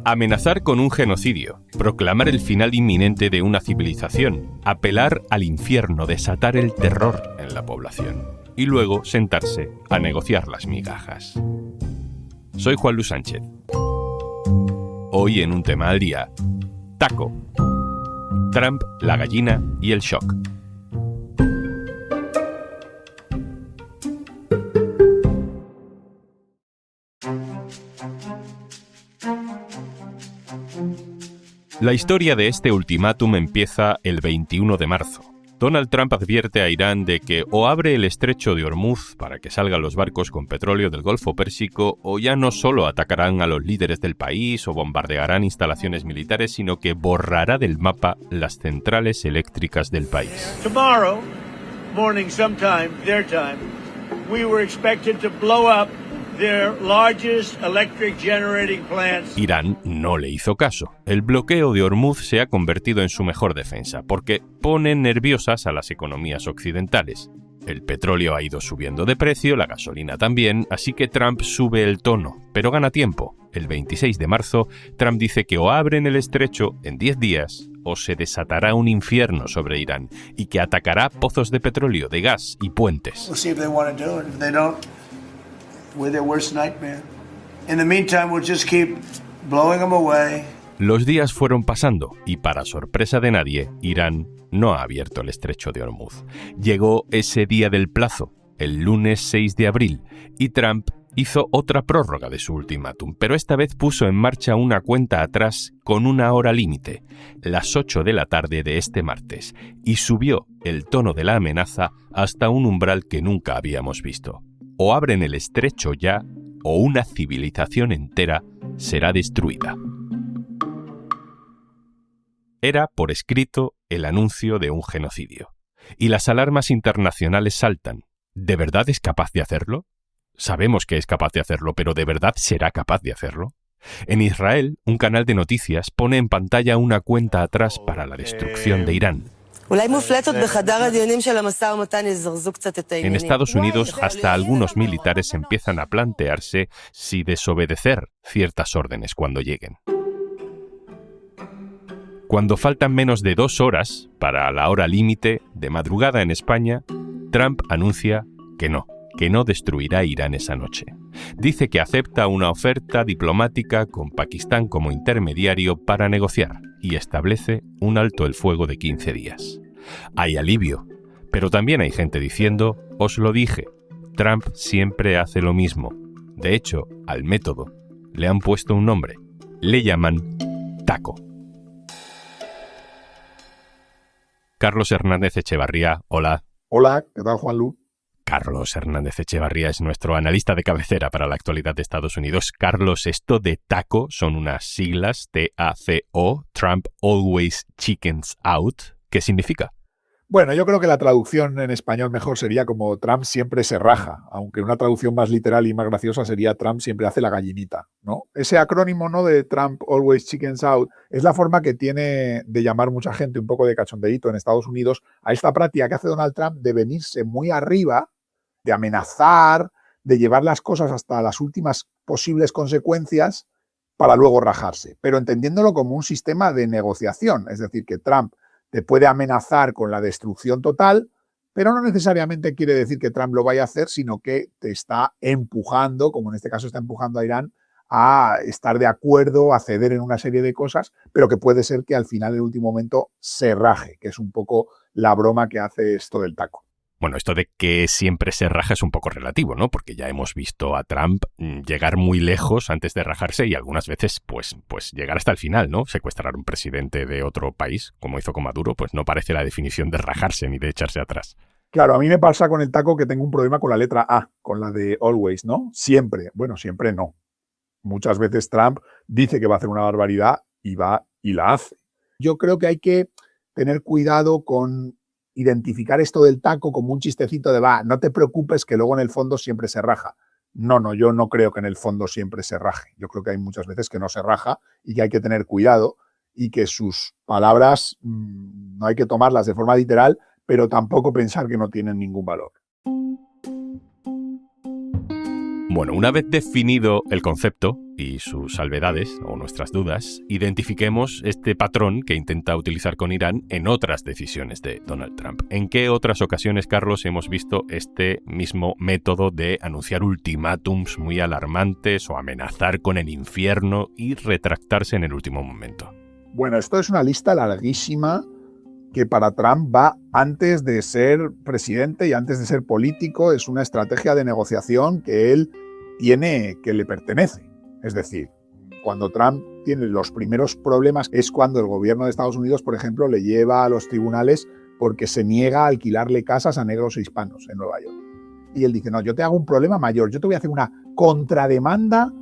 Amenazar con un genocidio, proclamar el final inminente de una civilización, apelar al infierno, desatar el terror en la población y luego sentarse a negociar las migajas. Soy Juan Luis Sánchez. Hoy en Un Tema al Día, taco, Trump, la gallina y el shock. La historia de este ultimátum empieza el 21 de marzo. Donald Trump advierte a Irán de que o abre el estrecho de Hormuz para que salgan los barcos con petróleo del Golfo Pérsico, o ya no solo atacarán a los líderes del país o bombardearán instalaciones militares, sino que borrará del mapa las centrales eléctricas del país. Tomorrow morning sometime, their time, we were expected to blow up their largest electric generating plants. Irán no le hizo caso. El bloqueo de Hormuz se ha convertido en su mejor defensa, porque pone nerviosas a las economías occidentales. El petróleo ha ido subiendo de precio, la gasolina también, así que Trump sube el tono, pero gana tiempo. El 26 de marzo, Trump dice que o abren el estrecho en 10 días o se desatará un infierno sobre Irán y que atacará pozos de petróleo, de gas y puentes. We're their worst nightmare. In the meantime, we'll just keep blowing them away. Los días fueron pasando y, para sorpresa de nadie, Irán no ha abierto el estrecho de Hormuz. Llegó ese día del plazo, el lunes 6 de abril, y Trump hizo otra prórroga de su ultimátum, pero esta vez puso en marcha una cuenta atrás con una hora límite, las 8 de la tarde de este martes, y subió el tono de la amenaza hasta un umbral que nunca habíamos visto. O abren el estrecho ya, o una civilización entera será destruida. Era, por escrito, el anuncio de un genocidio. Y las alarmas internacionales saltan. ¿De verdad es capaz de hacerlo? Sabemos que es capaz de hacerlo, pero ¿de verdad será capaz de hacerlo? En Israel, un canal de noticias pone en pantalla una cuenta atrás para la destrucción de Irán. En Estados Unidos, hasta algunos militares empiezan a plantearse si desobedecer ciertas órdenes cuando lleguen. Cuando faltan menos de 2 horas para la hora límite, de madrugada en España, Trump anuncia que no destruirá Irán esa noche. Dice que acepta una oferta diplomática con Pakistán como intermediario para negociar y establece un alto el fuego de 15 días. Hay alivio, pero también hay gente diciendo, os lo dije, Trump siempre hace lo mismo. De hecho, al método le han puesto un nombre, le llaman taco. Carlos Hernández Echevarría, hola. Hola, ¿qué tal, Juanlu? Carlos Hernández Echevarría es nuestro analista de cabecera para la actualidad de Estados Unidos. Carlos, esto de taco son unas siglas, TACO, Trump Always Chickens Out. ¿Qué significa? Bueno, yo creo que la traducción en español mejor sería como Trump siempre se raja, aunque una traducción más literal y más graciosa sería Trump siempre hace la gallinita, ¿no? Ese acrónimo, ¿no?, de Trump Always Chickens Out es la forma que tiene de llamar mucha gente un poco de cachondeíto en Estados Unidos a esta práctica que hace Donald Trump de venirse muy arriba, de amenazar, de llevar las cosas hasta las últimas posibles consecuencias para luego rajarse, pero entendiéndolo como un sistema de negociación, es decir, que Trump te puede amenazar con la destrucción total, pero no necesariamente quiere decir que Trump lo vaya a hacer, sino que te está empujando, como en este caso está empujando a Irán, a estar de acuerdo, a ceder en una serie de cosas, pero que puede ser que al final, en el último momento, se raje, que es un poco la broma que hace esto del taco. Bueno, esto de que siempre se raja es un poco relativo, ¿no? Porque ya hemos visto a Trump llegar muy lejos antes de rajarse y algunas veces, pues llegar hasta el final, ¿no? Secuestrar a un presidente de otro país, como hizo con Maduro, pues no parece la definición de rajarse ni de echarse atrás. Claro, a mí me pasa con el taco que tengo un problema con la letra A, con la de always, ¿no? Siempre. Bueno, siempre no. Muchas veces Trump dice que va a hacer una barbaridad y va y la hace. Yo creo que hay que tener cuidado con identificar esto del taco como un chistecito de no te preocupes que luego en el fondo siempre se raja. No, yo no creo que en el fondo siempre se raje. Yo creo que hay muchas veces que no se raja y que hay que tener cuidado y que sus palabras no hay que tomarlas de forma literal, pero tampoco pensar que no tienen ningún valor. Bueno, una vez definido el concepto y sus salvedades o nuestras dudas, identifiquemos este patrón que intenta utilizar con Irán en otras decisiones de Donald Trump. ¿En qué otras ocasiones, Carlos, hemos visto este mismo método de anunciar ultimátums muy alarmantes o amenazar con el infierno y retractarse en el último momento? Bueno, esto es una lista larguísima que para Trump va antes de ser presidente y antes de ser político. Es una estrategia de negociación que él tiene, que le pertenece. Es decir, cuando Trump tiene los primeros problemas es cuando el gobierno de Estados Unidos, por ejemplo, le lleva a los tribunales porque se niega a alquilarle casas a negros e hispanos en Nueva York. Y él dice, no, yo te hago un problema mayor, yo te voy a hacer una contrademanda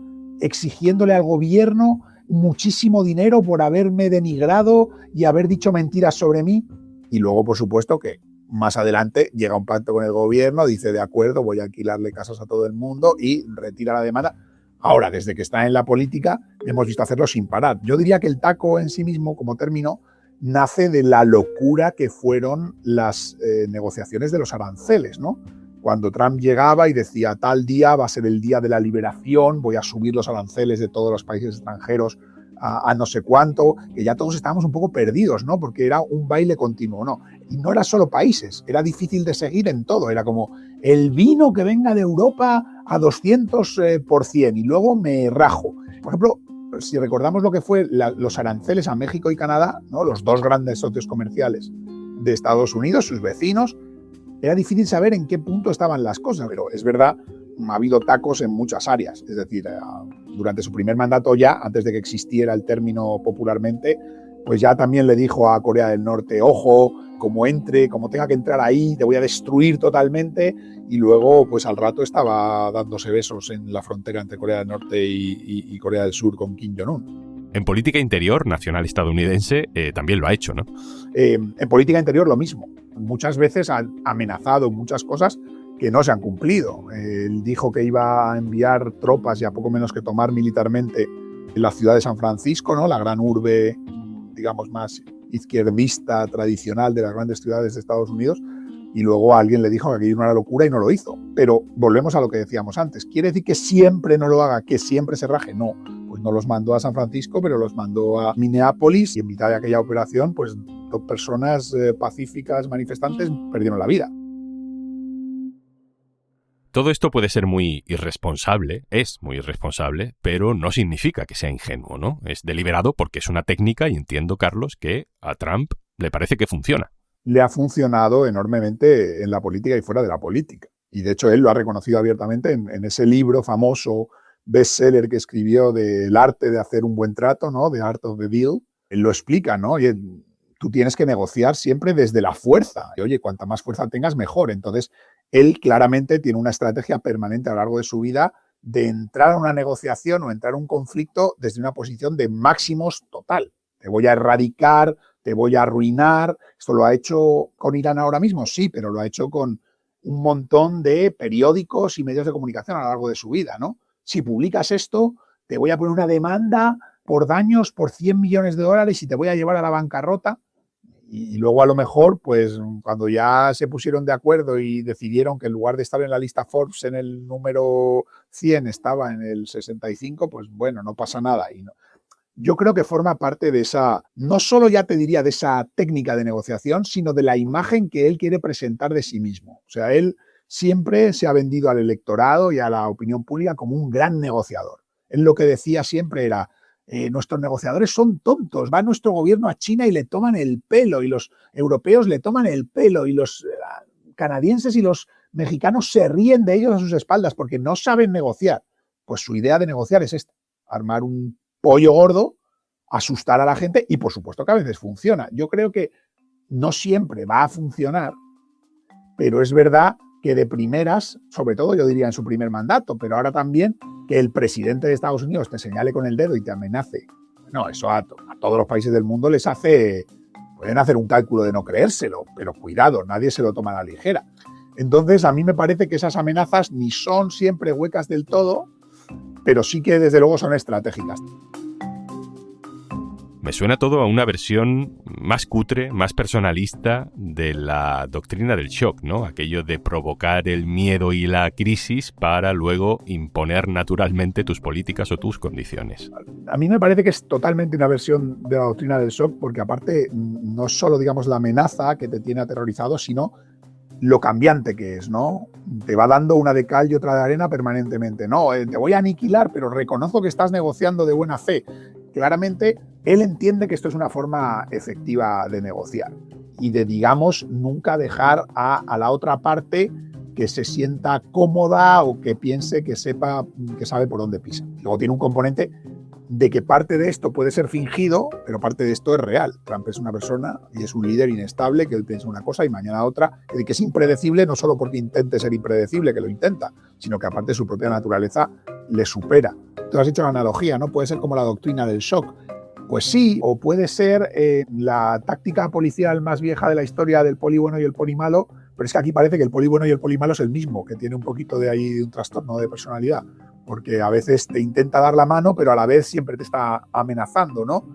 exigiéndole al gobierno muchísimo dinero por haberme denigrado y haber dicho mentiras sobre mí. Y luego, por supuesto, que más adelante llega un pacto con el gobierno, dice, de acuerdo, voy a alquilarle casas a todo el mundo y retira la demanda. Ahora, desde que está en la política, hemos visto hacerlo sin parar. Yo diría que el taco en sí mismo, como término, nace de la locura que fueron las negociaciones de los aranceles, ¿no? Cuando Trump llegaba y decía, tal día va a ser el día de la liberación, voy a subir los aranceles de todos los países extranjeros a no sé cuánto, que ya todos estábamos un poco perdidos, ¿no? Porque era un baile continuo, ¿no? Y no era solo países, era difícil de seguir en todo, era como el vino que venga de Europa a 200%, y luego me rajo. Por ejemplo, si recordamos lo que fue los aranceles a México y Canadá, ¿no? Los dos grandes socios comerciales de Estados Unidos, sus vecinos, era difícil saber en qué punto estaban las cosas, pero es verdad, ha habido tacos en muchas áreas. Es decir, durante su primer mandato ya, antes de que existiera el término popularmente, pues ya también le dijo a Corea del Norte, ojo, como tenga que entrar ahí, te voy a destruir totalmente. Y luego, pues al rato estaba dándose besos en la frontera entre Corea del Norte y Corea del Sur con Kim Jong-un. En política interior nacional estadounidense también lo ha hecho, ¿no? En política interior lo mismo. Muchas veces ha amenazado muchas cosas que no se han cumplido. Él dijo que iba a enviar tropas y a poco menos que tomar militarmente en la ciudad de San Francisco, ¿no? La gran urbe, digamos, más izquierdista, tradicional de las grandes ciudades de Estados Unidos, y luego alguien le dijo que aquello era una locura y no lo hizo. Pero volvemos a lo que decíamos antes. ¿Quiere decir que siempre no lo haga, que siempre se raje? No, pues no los mandó a San Francisco, pero los mandó a Minneapolis, y en mitad de aquella operación, pues 2 personas pacíficas, manifestantes, perdieron la vida. Todo esto puede ser muy irresponsable, es muy irresponsable, pero no significa que sea ingenuo, ¿no? Es deliberado porque es una técnica, y entiendo, Carlos, que a Trump le parece que funciona. Le ha funcionado enormemente en la política y fuera de la política. Y de hecho él lo ha reconocido abiertamente en ese libro famoso, bestseller que escribió del arte de hacer un buen trato, ¿no? The Art of the Deal. Él lo explica, ¿no? Y tú tienes que negociar siempre desde la fuerza. Y oye, cuanta más fuerza tengas, mejor. Entonces, él claramente tiene una estrategia permanente a lo largo de su vida de entrar a una negociación o entrar a un conflicto desde una posición de máximos total. Te voy a erradicar, te voy a arruinar. Esto lo ha hecho con Irán ahora mismo, sí, pero lo ha hecho con un montón de periódicos y medios de comunicación a lo largo de su vida, ¿no? Si publicas esto, te voy a poner una demanda por daños por $100 millones y te voy a llevar a la bancarrota. Y luego a lo mejor, pues cuando ya se pusieron de acuerdo y decidieron que en lugar de estar en la lista Forbes en el número 100 estaba en el 65, pues bueno, no pasa nada. Y no. Yo creo que forma parte de esa, no solo ya te diría de esa técnica de negociación, sino de la imagen que él quiere presentar de sí mismo. O sea, él siempre se ha vendido al electorado y a la opinión pública como un gran negociador. Él lo que decía siempre era, nuestros negociadores son tontos, va nuestro gobierno a China y le toman el pelo, y los europeos le toman el pelo, y los canadienses y los mexicanos se ríen de ellos a sus espaldas porque no saben negociar. Pues su idea de negociar es esta, armar un pollo gordo, asustar a la gente, y por supuesto que a veces funciona. Yo creo que no siempre va a funcionar, pero es verdad que de primeras, sobre todo yo diría en su primer mandato, pero ahora también, que el presidente de Estados Unidos te señale con el dedo y te amenace. No, eso a todos los países del mundo les hace, pueden hacer un cálculo de no creérselo, pero cuidado, nadie se lo toma a la ligera. Entonces, a mí me parece que esas amenazas ni son siempre huecas del todo, pero sí que desde luego son estratégicas. Me suena todo a una versión más cutre, más personalista de la doctrina del shock, ¿no? Aquello de provocar el miedo y la crisis para luego imponer naturalmente tus políticas o tus condiciones. A mí me parece que es totalmente una versión de la doctrina del shock, porque aparte no es solo, digamos, la amenaza que te tiene aterrorizado, sino lo cambiante que es, ¿no? Te va dando una de cal y otra de arena permanentemente. No, te voy a aniquilar, pero reconozco que estás negociando de buena fe. Claramente, él entiende que esto es una forma efectiva de negociar y de, digamos, nunca dejar a la otra parte que se sienta cómoda o que piense que sepa, que sabe por dónde pisa. Luego tiene un componente de que parte de esto puede ser fingido, pero parte de esto es real. Trump es una persona y es un líder inestable que hoy piensa una cosa y mañana otra, que es impredecible no solo porque intente ser impredecible, que lo intenta, sino que aparte su propia naturaleza le supera. Tú has hecho la analogía, ¿no? Puede ser como la doctrina del shock. Pues sí, o puede ser la táctica policial más vieja de la historia del poli bueno y el poli malo, pero es que aquí parece que el poli bueno y el poli malo es el mismo, que tiene un poquito de ahí de un trastorno de personalidad, porque a veces te intenta dar la mano, pero a la vez siempre te está amenazando, ¿no?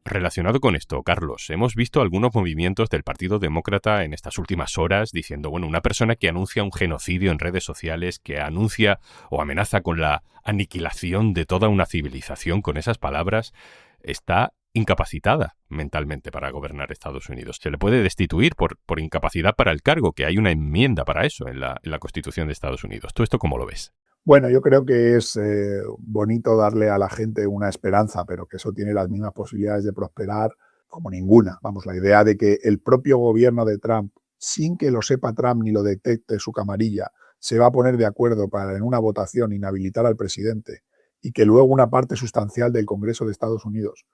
Relacionado con esto, Carlos, hemos visto algunos movimientos del Partido Demócrata en estas últimas horas diciendo, bueno, una persona que anuncia un genocidio en redes sociales, que anuncia o amenaza con la aniquilación de toda una civilización con esas palabras, está incapacitada mentalmente para gobernar Estados Unidos. Se le puede destituir por incapacidad para el cargo, que hay una enmienda para eso en la Constitución de Estados Unidos. ¿Tú esto cómo lo ves? Bueno, yo creo que es bonito darle a la gente una esperanza, pero que eso tiene las mismas posibilidades de prosperar como ninguna. Vamos, la idea de que el propio gobierno de Trump, sin que lo sepa Trump ni lo detecte su camarilla, se va a poner de acuerdo para en una votación inhabilitar al presidente y que luego una parte sustancial del Congreso de Estados Unidos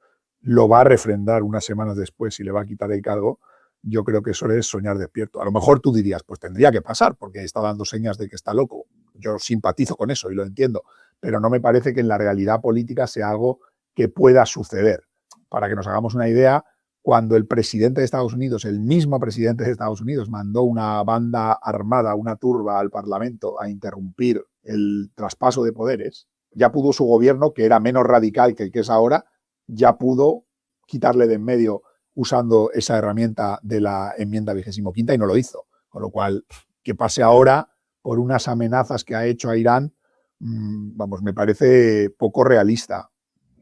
lo va a refrendar unas semanas después y le va a quitar el cargo, yo creo que eso es soñar despierto. A lo mejor tú dirías, pues tendría que pasar porque está dando señas de que está loco. Yo simpatizo con eso y lo entiendo, pero no me parece que en la realidad política sea algo que pueda suceder. Para que nos hagamos una idea, cuando el presidente de Estados Unidos, el mismo presidente de Estados Unidos, mandó una banda armada, una turba al Parlamento a interrumpir el traspaso de poderes, ya pudo su gobierno, que era menos radical que el que es ahora, ya pudo quitarle de en medio usando esa herramienta de la enmienda 25ª y no lo hizo. Con lo cual, que pase ahora por unas amenazas que ha hecho a Irán, vamos, me parece poco realista.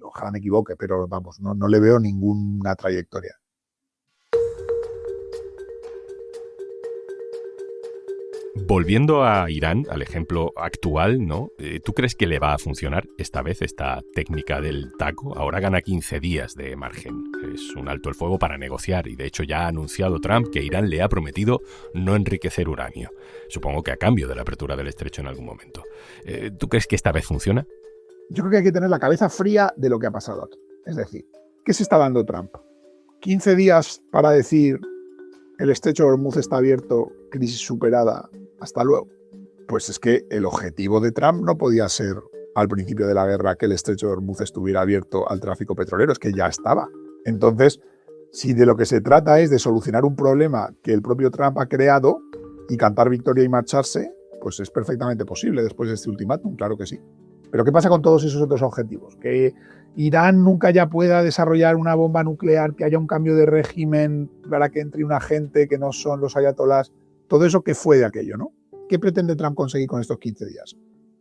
Ojalá me equivoque, pero vamos, no le veo ninguna trayectoria. Volviendo a Irán, al ejemplo actual, ¿no? ¿Tú crees que le va a funcionar esta vez esta técnica del taco? Ahora gana 15 días de margen. Es un alto el fuego para negociar y de hecho ya ha anunciado Trump que Irán le ha prometido no enriquecer uranio. Supongo que a cambio de la apertura del estrecho en algún momento. ¿Tú crees que esta vez funciona? Yo creo que hay que tener la cabeza fría de lo que ha pasado aquí. Es decir, ¿qué se está dando Trump? 15 días para decir el estrecho de Hormuz está abierto, crisis superada, hasta luego. Pues es que el objetivo de Trump no podía ser al principio de la guerra que el estrecho de Hormuz estuviera abierto al tráfico petrolero, es que ya estaba. Entonces, si de lo que se trata es de solucionar un problema que el propio Trump ha creado y cantar victoria y marcharse, pues es perfectamente posible después de este ultimátum, claro que sí. Pero ¿qué pasa con todos esos otros objetivos? Que Irán nunca ya pueda desarrollar una bomba nuclear, que haya un cambio de régimen para que entre una gente que no son los ayatolás. Todo eso, ¿qué fue de aquello, no? ¿Qué pretende Trump conseguir con estos 15 días?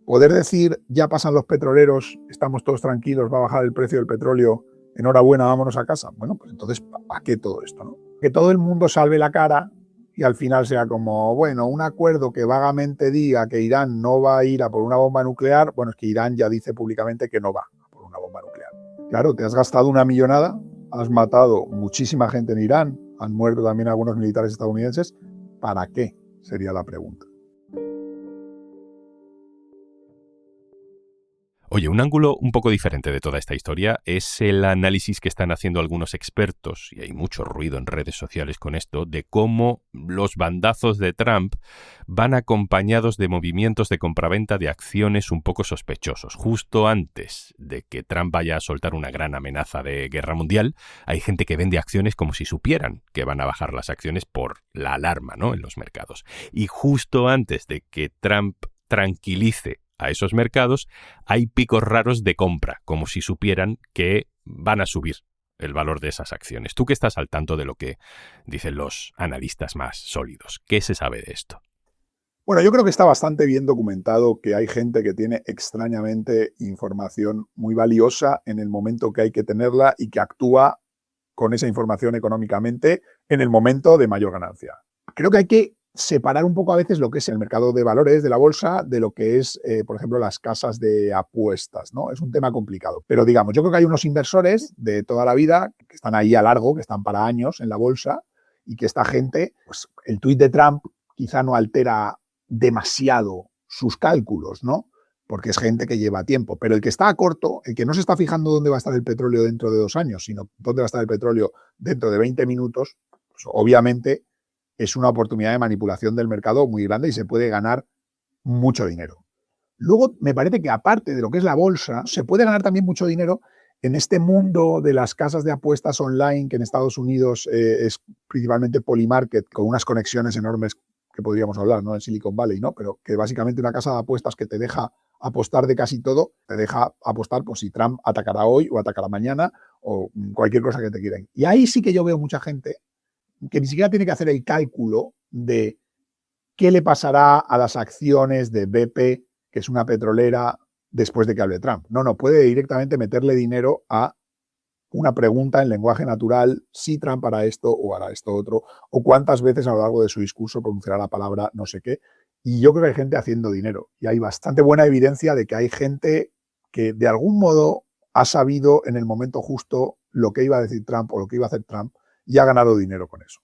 Poder decir, ya pasan los petroleros, estamos todos tranquilos, va a bajar el precio del petróleo, enhorabuena, vámonos a casa. Bueno, pues entonces, ¿para qué todo esto, no? Que todo el mundo salve la cara y al final sea como, bueno, un acuerdo que vagamente diga que Irán no va a ir a por una bomba nuclear, bueno, es que Irán ya dice públicamente que no va a por una bomba nuclear. Claro, te has gastado una millonada, has matado muchísima gente en Irán, han muerto también algunos militares estadounidenses, ¿para qué? Sería la pregunta. Oye, un ángulo un poco diferente de toda esta historia es el análisis que están haciendo algunos expertos, y hay mucho ruido en redes sociales con esto, de cómo los bandazos de Trump van acompañados de movimientos de compraventa de acciones un poco sospechosos. Justo antes de que Trump vaya a soltar una gran amenaza de guerra mundial, hay gente que vende acciones como si supieran que van a bajar las acciones por la alarma, ¿no?, en los mercados. Y justo antes de que Trump tranquilice a esos mercados, hay picos raros de compra, como si supieran que van a subir el valor de esas acciones. Tú que estás al tanto de lo que dicen los analistas más sólidos, ¿qué se sabe de esto? Bueno, yo creo que está bastante bien documentado que hay gente que tiene extrañamente información muy valiosa en el momento que hay que tenerla y que actúa con esa información económicamente en el momento de mayor ganancia. Creo que hay que separar un poco a veces lo que es el mercado de valores de la bolsa de lo que es, por ejemplo, las casas de apuestas, ¿no? Es un tema complicado. Pero digamos, yo creo que hay unos inversores de toda la vida que están ahí a largo, que están para años en la bolsa y que esta gente, pues el tuit de Trump quizá no altera demasiado sus cálculos, ¿no? Porque es gente que lleva tiempo. Pero el que está a corto, el que no se está fijando dónde va a estar el petróleo dentro de 2 años, sino dónde va a estar el petróleo dentro de 20 minutos, pues obviamente es una oportunidad de manipulación del mercado muy grande y se puede ganar mucho dinero. Luego, me parece que aparte de lo que es la bolsa, se puede ganar también mucho dinero en este mundo de las casas de apuestas online, que en Estados Unidos es principalmente Polymarket, con unas conexiones enormes que podríamos hablar, ¿no? En Silicon Valley, ¿no? Pero que básicamente una casa de apuestas que te deja apostar de casi todo, te deja apostar por si Trump atacará hoy o atacará mañana o cualquier cosa que te quieran. Y ahí sí que yo veo mucha gente que ni siquiera tiene que hacer el cálculo de qué le pasará a las acciones de BP, que es una petrolera, después de que hable Trump. No, puede directamente meterle dinero a una pregunta en lenguaje natural, si Trump hará esto o hará esto otro, o cuántas veces a lo largo de su discurso pronunciará la palabra no sé qué. Y yo creo que hay gente haciendo dinero. Y hay bastante buena evidencia de que hay gente que de algún modo ha sabido en el momento justo lo que iba a decir Trump o lo que iba a hacer Trump y ha ganado dinero con eso.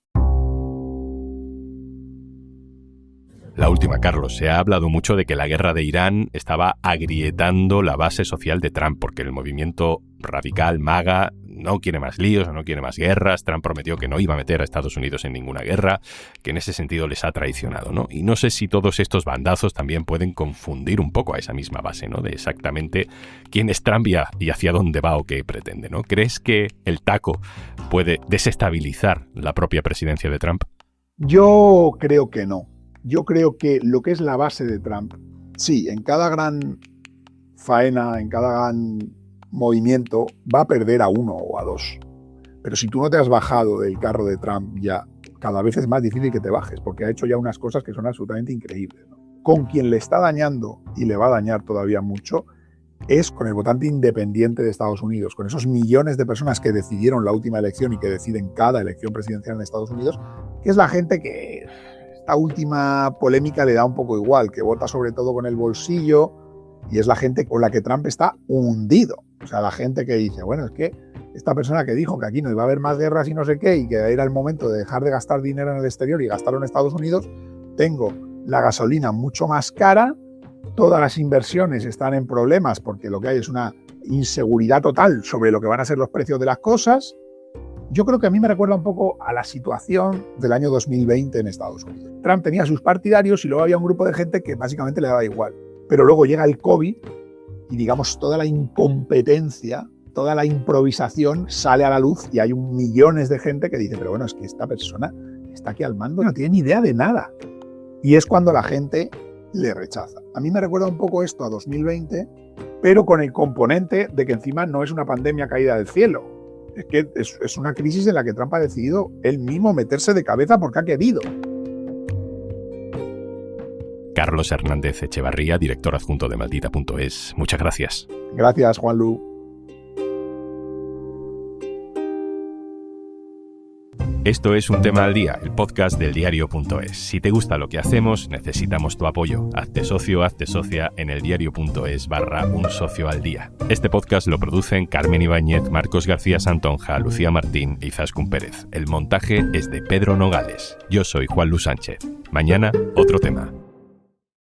La última, Carlos. Se ha hablado mucho de que la guerra de Irán estaba agrietando la base social de Trump, porque el movimiento radical MAGA no quiere más líos, no quiere más guerras. Trump prometió que no iba a meter a Estados Unidos en ninguna guerra, que en ese sentido les ha traicionado, ¿no? Y no sé si todos estos bandazos también pueden confundir un poco a esa misma base, ¿no? De exactamente quién es Trump y hacia dónde va o qué pretende, ¿no? ¿Crees que el taco puede desestabilizar la propia presidencia de Trump? Yo creo que no. Yo creo que lo que es la base de Trump, sí, en cada gran faena, en cada gran movimiento, va a perder a 1 o a 2. Pero si tú no te has bajado del carro de Trump ya, cada vez es más difícil que te bajes, porque ha hecho ya unas cosas que son absolutamente increíbles, ¿no? Con quien le está dañando, y le va a dañar todavía mucho, es con el votante independiente de Estados Unidos, con esos millones de personas que decidieron la última elección y que deciden cada elección presidencial en Estados Unidos, que es la gente que esta última polémica le da un poco igual, que vota sobre todo con el bolsillo, y es la gente con la que Trump está hundido. O sea, la gente que dice, bueno, es que esta persona que dijo que aquí no iba a haber más guerras y no sé qué, y que era el momento de dejar de gastar dinero en el exterior y gastarlo en Estados Unidos, tengo la gasolina mucho más cara, todas las inversiones están en problemas porque lo que hay es una inseguridad total sobre lo que van a ser los precios de las cosas. Yo creo que a mí me recuerda un poco a la situación del año 2020 en Estados Unidos. Trump tenía sus partidarios y luego había un grupo de gente que básicamente le daba igual. Pero luego llega el COVID y, digamos, toda la incompetencia, toda la improvisación sale a la luz y hay millones de gente que dice, pero bueno, es que esta persona está aquí al mando y no tiene ni idea de nada. Y es cuando la gente le rechaza. A mí me recuerda un poco esto a 2020, pero con el componente de que encima no es una pandemia caída del cielo. Es que es una crisis en la que Trump ha decidido él mismo meterse de cabeza porque ha querido. Carlos Hernández Echevarría, director adjunto de Maldita.es. Muchas gracias. Gracias, Juanlu. Esto es Un Tema al Día, el podcast del diario.es. Si te gusta lo que hacemos, necesitamos tu apoyo. Hazte socio, hazte socia en eldiario.es/un socio al día. Este podcast lo producen Carmen Ibáñez, Marcos García Santonja, Lucía Martín y Izaskun Pérez. El montaje es de Pedro Nogales. Yo soy Juanlu Sánchez. Mañana, otro tema.